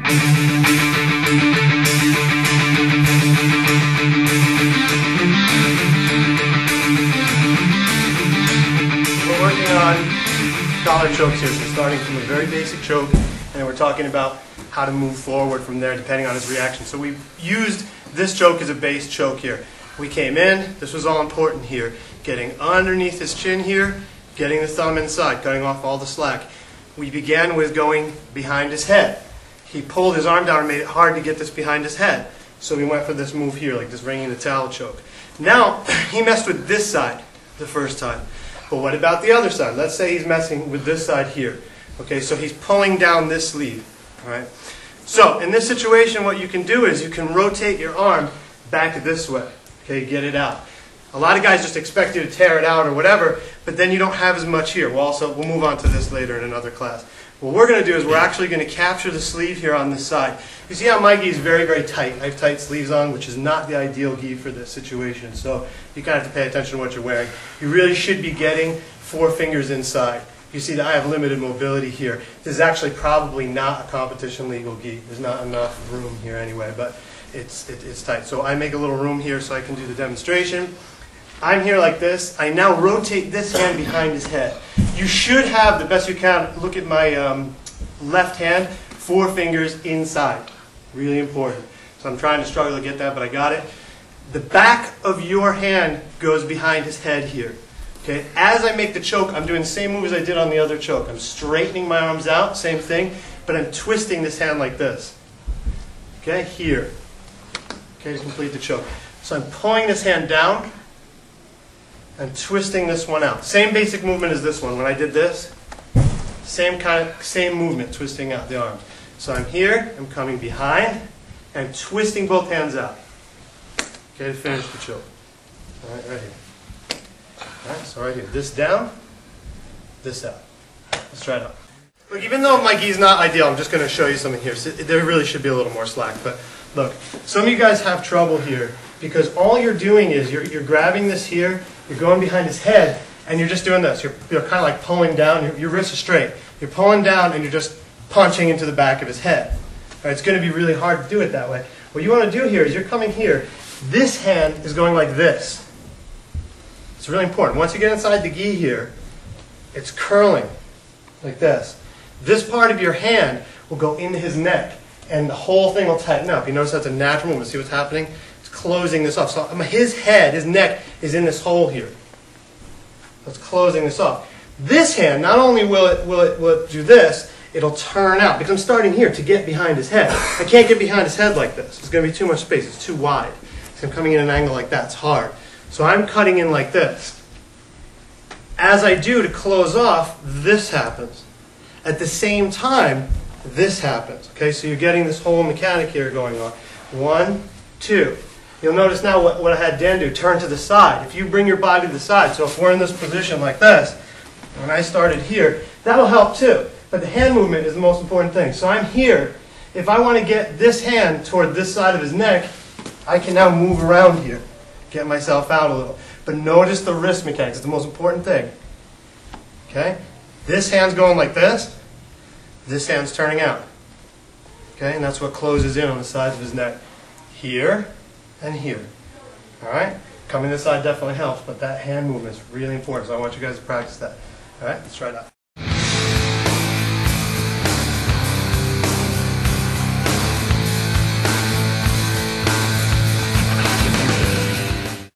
We're working on collar chokes here, so starting from a very basic choke, and then we're talking about how to move forward from there depending on his reaction. So we used this choke as a base choke here. We came in, this was all important here, getting underneath his chin here, getting the thumb inside, cutting off all the slack. We began with going behind his head. He pulled his arm down and made it hard to get this behind his head. So we went for this move here, like this ringing the towel choke. Now, he messed with this side the first time. But what about the other side? Let's say he's messing with this side here. Okay, so he's pulling down this sleeve. All right. So in this situation, what you can do is you can rotate your arm back this way. Okay, get it out. A lot of guys just expect you to tear it out or whatever, but then you don't have as much here. We'll move on to this later in another class. What we're going to do is we're actually going to capture the sleeve here on this side. You see how my gi is very, very tight. I have tight sleeves on, which is not the ideal gi for this situation. So you kind of have to pay attention to what you're wearing. You really should be getting 4 fingers inside. You see that I have limited mobility here. This is actually probably not a competition legal gi. There's not enough room here anyway, but it's tight. So I make a little room here so I can do the demonstration. I'm here like this. I now rotate this hand behind his head. You should have, the best you can, look at my left hand, 4 fingers inside. Really important. So I'm trying to struggle to get that, but I got it. The back of your hand goes behind his head here. Okay? As I make the choke, I'm doing the same move as I did on the other choke. I'm straightening my arms out, same thing, but I'm twisting this hand like this. Okay? Here. Okay, to complete the choke. So I'm pulling this hand down and twisting this one out. Same basic movement as this one. When I did this, same movement, twisting out the arms. So I'm here, I'm coming behind, and twisting both hands out. Okay, to finish the choke. All right, right here. All right, so right here. This down, this out. Let's try it out. Look, even though my gi is not ideal, I'm just going to show you something here. So there really should be a little more slack, but look, some of you guys have trouble here because all you're doing is you're grabbing this here, you're going behind his head, and you're just doing this. You're kind of like pulling down. Your wrists are straight. You're pulling down, and you're just punching into the back of his head. All right, it's going to be really hard to do it that way. What you want to do here is you're coming here. This hand is going like this. It's really important. Once you get inside the gi here, it's curling like this. This part of your hand will go into his neck, and the whole thing will tighten up. You notice that's a natural movement. See what's happening? It's closing this off. So his head, his neck, is in this hole here. So it's closing this off. This hand, not only will it do this, it'll turn out. Because I'm starting here to get behind his head. I can't get behind his head like this. It's going to be too much space. It's too wide. So I'm coming in an angle like that. It's hard. So I'm cutting in like this. As I do to close off, this happens. At the same time, this happens. Okay, so you're getting this whole mechanic here going on. 1, 2. You'll notice now what I had Dan do, turn to the side. If you bring your body to the side, so if we're in this position like this, when I started here, that'll help too. But the hand movement is the most important thing. So I'm here. If I want to get this hand toward this side of his neck, I can now move around here, get myself out a little. But notice the wrist mechanics. It's the most important thing. Okay? This hand's going like this. This hand's turning out. Okay? And that's what closes in on the sides of his neck. Here and here. All right? Coming this side definitely helps, but that hand movement is really important, so I want you guys to practice that. All right? Let's try it out.